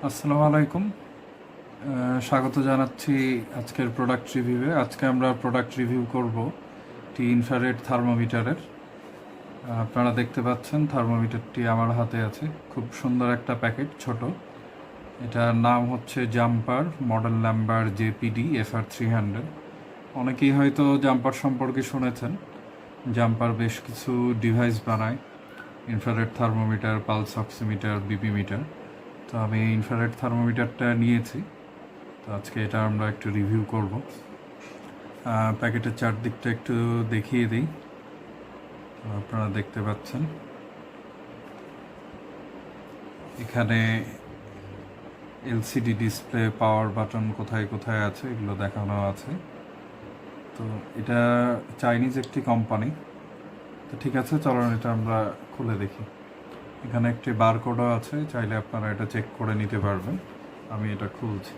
আসসালামু আলাইকুম। স্বাগত জানাচ্ছি আজকের প্রোডাক্ট রিভিউয়ে। আজকে আমরা প্রোডাক্ট রিভিউ করব টি ইনফ্রারেড থার্মোমিটারের। আপনারা দেখতে পাচ্ছেন থার্মোমিটারটি আমার হাতে আছে। খুব সুন্দর একটা প্যাকেট, ছোট। এটার নাম হচ্ছে জাম্পার, মডেল নাম্বার JPD-FR300। অনেকেই হয়তো জাম্পার সম্পর্কে শুনেছেন। জাম্পার বেশ কিছু ডিভাইস বানায়, infrared thermometer, pulse oximeter, BP meter. তো আমি ইনফ্রারেড থার্মোমিটারটা নিয়েছি, তো আজকে এটা আমরা একটু রিভিউ করব। প্যাকেটের চারদিকটা একটু দেখিয়ে দিই। আপনারা দেখতে পাচ্ছেন এখানে এলসিডি ডিসপ্লে, পাওয়ার বাটন কোথায় কোথায় আছে এগুলো দেখানো আছে। তো এটা চাইনিজ একটি কোম্পানি। তো ঠিক আছে, চলুন এটা আমরা খুলে দেখি। এখানে একটি বারকোডও আছে, চাইলে আপনারা এটা চেক করে নিতে পারবেন। আমি এটা খুলছি।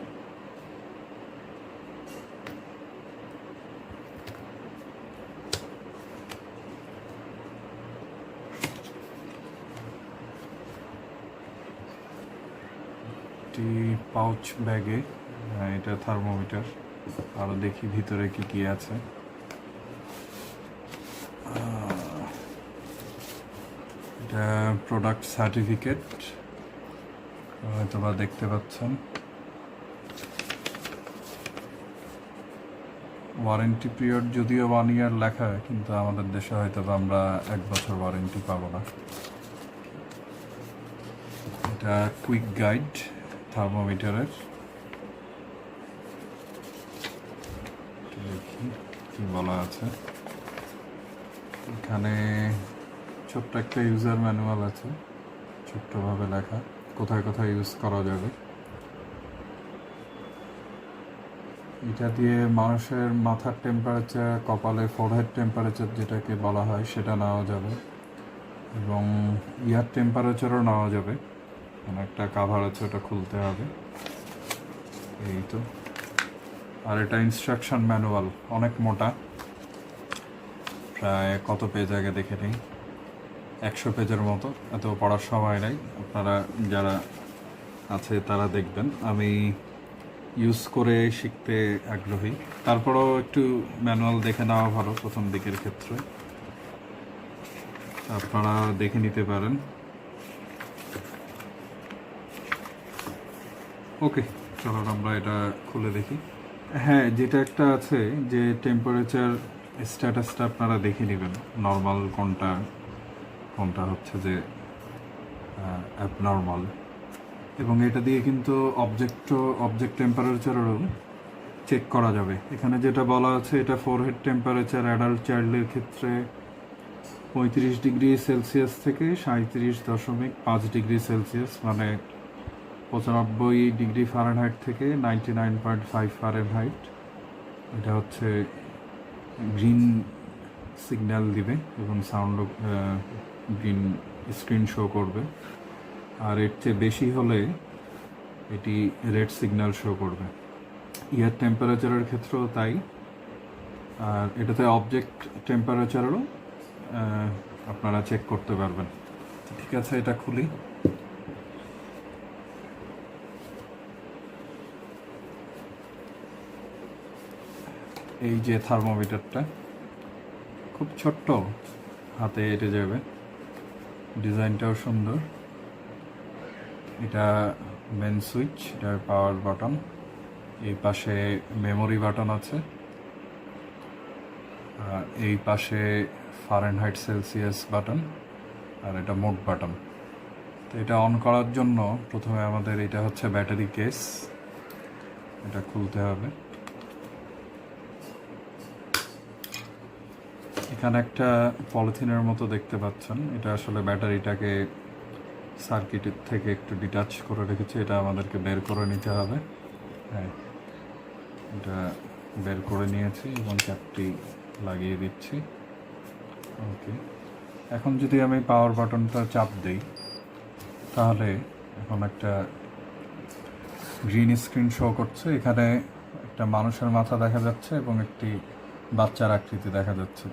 একটি পাউচ ব্যাগে এটা থার্মোমিটার। আরও দেখি ভিতরে কি কি আছে। এটা প্রোডাক্ট সার্টিফিকেট, হয়তো বা দেখতে পাচ্ছেন। ওয়ারেন্টি পিরিয়ড যদিও 1 ইয়ার লেখা, কিন্তু আমাদের দেশে হয়তো বা আমরা 1 বছর ওয়ারেন্টি পাবো না। এটা কুইক গাইড থার্মোমিটারের। দেখি কি বলা আছে। এখানে ছোট্ট একটা ইউজার ম্যানুয়াল আছে, ছোট্টভাবে লেখা কোথায় কোথায় ইউজ করা যাবে। এটা দিয়ে মানুষের মাথার টেম্পারেচার, কপালে ফোরহেড টেম্পারেচার যেটাকে বলা হয় সেটা নেওয়া যাবে, এবং ইয়ার টেম্পারেচারও নেওয়া যাবে। একটা কাভার আছে, ওটা খুলতে হবে। এই তো। আর এটা ইনস্ট্রাকশন ম্যানুয়াল, অনেক মোটা, প্রায় কত পেজ আগে দেখে নেই, 100 পেজের মতো। এত পড়ার সময় নাই, আপনারা যারা আছে তারা দেখবেন। আমি ইউজ করে শিখতে আগ্রহী, তারপরেও একটু ম্যানুয়াল দেখে নেওয়া ভালো প্রথম দিকের ক্ষেত্রে। আপনারা দেখে নিতে পারেন। ওকে, চলো আমরা এটা খুলে দেখি। হ্যাঁ, যেটা একটা আছে যে টেম্পারেচার স্ট্যাটাসটা আপনারা দেখে নেবেন, নর্মাল কোনটা কোনটা হচ্ছে যে অ্যাবনর্মাল। এবং এটা দিয়ে কিন্তু অবজেক্ট টেম্পারেচারও চেক করা যাবে। এখানে যেটা বলা আছে, এটা ফোরহেড টেম্পারেচার অ্যাডাল্ট চাইল্ডের ক্ষেত্রে 35 ডিগ্রি সেলসিয়াস থেকে 37.5 ডিগ্রি সেলসিয়াস, মানে 95 ডিগ্রি ফারেনহাইট থেকে 99.5 ফারেনহাইট। এটা হচ্ছে গ্রিন সিগন্যাল দিবে এবং সাউন্ডও গ্রিন স্ক্রিন শো করবে। আর এর চেয়ে বেশি হলে এটি রেড সিগন্যাল শো করবে। ইয়ার টেম্পারেচারের ক্ষেত্রেও তাই। আর এটাতে অবজেক্ট টেম্পারেচারেরও আপনারা চেক করতে পারবেন। ঠিক আছে, এটা খুলি। এই যে থার্মোমিটারটা খুব ছোট্ট, হাতে এঁটে যাবে, ডিজাইনটাও সুন্দর। এটা মেন সুইচ, এটার পাওয়ার বাটন, এই পাশে মেমোরি বাটন আছে, আর এই পাশে ফারেনহাইট সেলসিয়াস বাটন, আর এটা মোড বাটন। তো এটা অন করার জন্য প্রথমে আমাদের এটা হচ্ছে ব্যাটারি কেস, এটা খুলতে হবে। এখানে একটা পলিথিনের মতো দেখতে পাচ্ছেন, এটা আসলে ব্যাটারিটাকে সার্কিটের থেকে একটু ডিটাচ করে রেখেছে, এটা আমাদেরকে বের করে নিতে হবে। হ্যাঁ, এটা বের করে নিয়েছি এবং ক্যাপটি লাগিয়ে দিচ্ছি। ওকে, এখন যদি আমি পাওয়ার বাটনটা চাপ দিই, তাহলে এখন একটা গ্রিন স্ক্রিন শো করছে। এখানে একটা মানুষের মাথা দেখা যাচ্ছে এবং একটি বাচ্চার আকৃতি দেখা যাচ্ছে।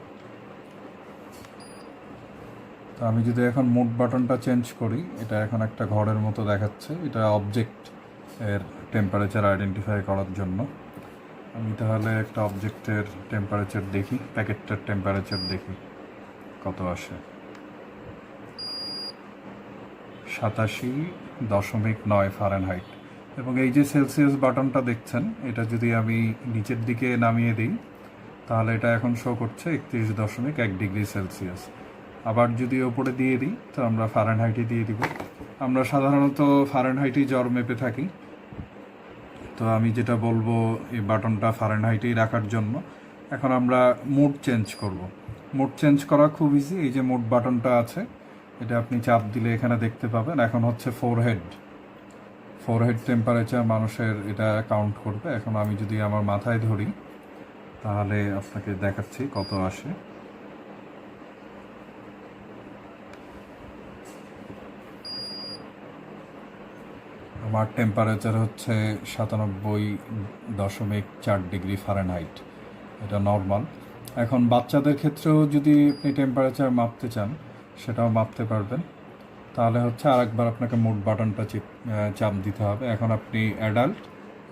তো আমি যদি এখন মোড বাটনটা চেঞ্জ করি, এটা এখন একটা ঘরের মতো দেখাচ্ছে। এটা অবজেক্ট এর টেম্পারেচার আইডেন্টিফাই করার জন্য। আমি তাহলে একটা অবজেক্টের টেম্পারেচার দেখি, প্যাকেটটার টেম্পারেচার দেখি কত আসে। 87.9 ফারেনহাইট। এবং এই যে সেলসিয়াস বাটনটা দেখছেন, এটা যদি আমি নিচের দিকে নামিয়ে দিই তাহলে এটা এখন শো করছে 31.1 ডিগ্রি সেলসিয়াস। আবার যদি ওপরে দিয়ে দিই তো আমরা ফারেনহাইটে দিয়ে দিব। আমরা সাধারণত ফারেনহাইটেই জ্বর মেপে থাকি, তো আমি যেটা বলবো এই বাটনটা ফারেনহাইটেই রাখার জন্য। এখন আমরা মোড চেঞ্জ করব। মোড চেঞ্জ করা খুব ইজি। এই যে মোড বাটনটা আছে, এটা আপনি চাপ দিলে এখানে দেখতে পাবেন। এখন হচ্ছে ফোরহেড টেম্পারেচার মানুষের এটা কাউন্ট করবে। এখন আমি যদি আমার মাথায় ধরি তাহলে আপনাকে দেখাচ্ছি কত আসে। আমার টেম্পারেচার হচ্ছে 97.4 ডিগ্রি ফারেনহাইট, এটা নর্মাল। এখন বাচ্চাদের ক্ষেত্রেও যদি আপনি টেম্পারেচার মাপতে চান সেটাও মাপতে পারবেন। তাহলে হচ্ছে আরেকবার আপনাকে মোড বাটনটা চাপ দিতে হবে। এখন আপনি অ্যাডাল্ট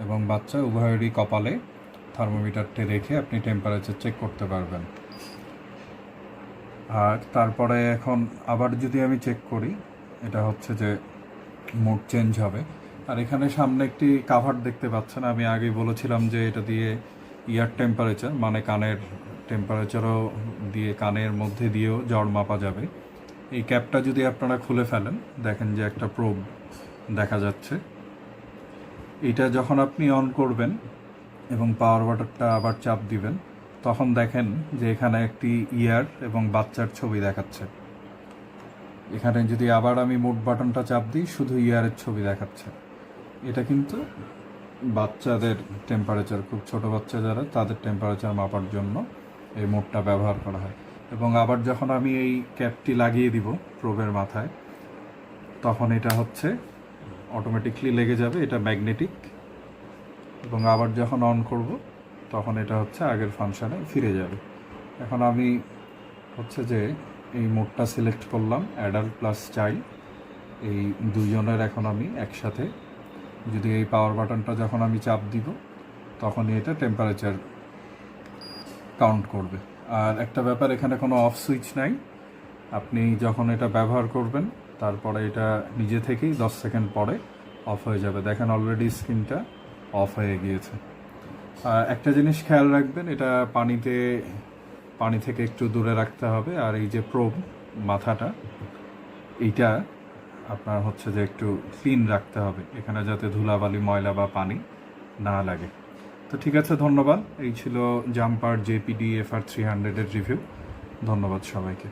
এবং বাচ্চা উভয়েরই কপালে থার্মোমিটারটি রেখে আপনি টেম্পারেচার চেক করতে পারবেন। আর তারপরে এখন আবার যদি আমি চেক করি, এটা হচ্ছে যে মোড চেঞ্জ হবে। আর এখানে সামনে একটি কাভার দেখতে পাচ্ছেন। আমি আগেই বলেছিলাম যে এটা দিয়ে ইয়ার টেম্পারেচার মানে কানের টেম্পারেচারও দিয়ে, কানের মধ্যে দিয়েও জ্বর মাপা যাবে। এই ক্যাপটা যদি আপনারা খুলে ফেলেন, দেখেন যে একটা প্রোব দেখা যাচ্ছে। এটা যখন আপনি অন করবেন এবং পাওয়ার বাটনটা আবার চাপ দিবেন, তখন দেখেন যে এখানে একটি ইয়ার এবং বাচ্চার ছবি দেখাচ্ছে। এখানে যদি আবার আমি মোড বাটনটা চাপ দিই, শুধু ইয়ারের ছবি দেখাচ্ছে। এটা কিন্তু বাচ্চাদের টেম্পারেচার, খুব ছোট বাচ্চা যারা, তাদের টেম্পারেচার মাপার জন্য এই মোডটা ব্যবহার করা হয়। এবং আবার যখন আমি এই ক্যাপটি লাগিয়ে দিব প্রোবের মাথায়, তখন এটা হচ্ছে অটোমেটিকলি লেগে যাবে, এটা ম্যাগনেটিক। এবং আবার যখন অন করব তখন এটা হচ্ছে আগের ফাংশনে ফিরে যাবে। এখন আমি হচ্ছে যে এই মোডটা সিলেক্ট করলাম, অ্যাডাল্ট প্লাস চাইল্ড, এই দুজনের এখন আমি একসাথে যদি এই পাওয়ার বাটনটা যখন আমি চাপ দিব তখনই এটা টেম্পারেচার কাউন্ট করবে। আর একটা ব্যাপার, এখানে কোনো অফ সুইচ নাই। আপনি যখন এটা ব্যবহার করবেন তারপরে এটা নিজে থেকেই 10 সেকেন্ড পরে অফ হয়ে যাবে। দেখেন অলরেডি স্ক্রিনটা অফ হয়ে গিয়েছে। আর একটা জিনিস খেয়াল রাখবেন, এটা পানি থেকে একটু দূরে রাখতে হবে। আর এই যে প্রোব মাথাটা, এইটা আপনার হচ্ছে যে একটু ক্লিন রাখতে হবে, এখানে যাতে ধুলাবালি, ময়লা বা পানি না লাগে। তো ঠিক আছে, ধন্যবাদ। এই ছিল জাম্পার JPD-FR300 এর রিভিউ। ধন্যবাদ সবাইকে।